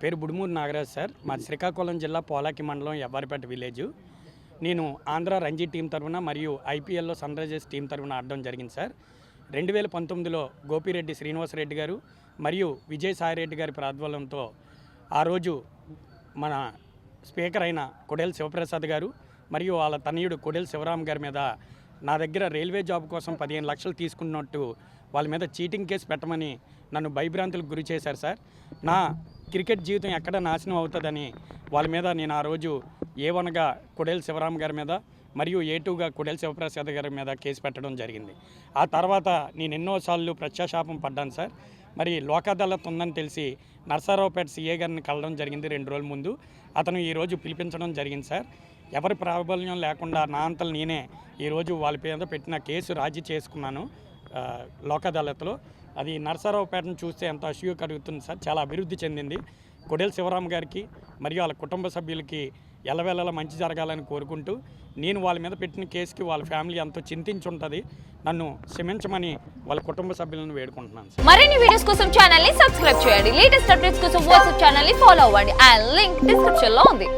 పేరు బుడుమూరు నాగరాజ్ సార్. మాది శ్రీకాకుళం జిల్లా పోలాకి మండలం ఎవ్వారిపేట విలేజ్. నేను ఆంధ్ర రంజీ టీం తరఫున మరియు ఐపీఎల్లో సన్ రైజర్స్ టీం తరఫున ఆడడం జరిగింది సార్. 2019లో గోపిరెడ్డి శ్రీనివాసరెడ్డి గారు మరియు విజయసాయిరెడ్డి గారి ప్రాధ్వర్యంతో ఆ రోజు మన స్పీకర్ అయిన కొడెల శివప్రసాద్ గారు మరియు వాళ్ళ తనయుడు కొడెల శివరాం గారి మీద నా దగ్గర రైల్వే జాబ్ కోసం 15 లక్షలు తీసుకున్నట్టు వాళ్ళ మీద చీటింగ్ కేసు పెట్టమని నన్ను భయభ్రాంతులకు గురి చేశారు సార్. నా క్రికెట్ జీవితం ఎక్కడ నాశనం అవుతుందని వాళ్ళ మీద నేను ఆ రోజు A1గా కొడెల శివరాం గారి మీద మరియు A2గా కొడెల శివప్రసాద్ గారి మీద కేసు పెట్టడం జరిగింది. ఆ తర్వాత నేను ఎన్నోసార్లు ప్రత్యాశాపం పడ్డాను సార్. మరి లోక్ అదాలత్ ఉందని తెలిసి నర్సారావుపేట సిఏ గారిని కలవడం జరిగింది 2 రోజుల ముందు. అతను ఈరోజు పిలిపించడం జరిగింది సార్. ఎవరి ప్రాబల్యం లేకుండా నా అంతలు నేనే ఈరోజు వాళ్ళ మీద పెట్టిన కేసు రాజీ చేసుకున్నాను లోక్ అదాలత్లో. అది నర్సారావుపేటను చూస్తే ఎంత అసూయ కలుగుతుంది సార్. చాలా అభివృద్ధి చెందింది. కొడెల శివరాం గారికి మరియు వాళ్ళ కుటుంబ సభ్యులకి ఎల్లవేళలా మంచి జరగాలని కోరుకుంటూ నేను వాళ్ళ మీద పెట్టిన కేసుకి వాళ్ళ ఫ్యామిలీ ఎంతో చింతించుంటుంది. నన్ను క్షమించమని వాళ్ళ కుటుంబ సభ్యులను వేడుకుంటున్నాను సార్. మరిన్ని వీడియోస్ కోసం ఛానల్ ని సబ్స్క్రైబ్ చేయండి. లేటెస్ట్ అప్డేట్స్ కోసం వాట్సాప్ ఛానల్ ని ఫాలో అవ్వండి. ఆ లింక్ డిస్క్రిప్షన్ లో ఉంది.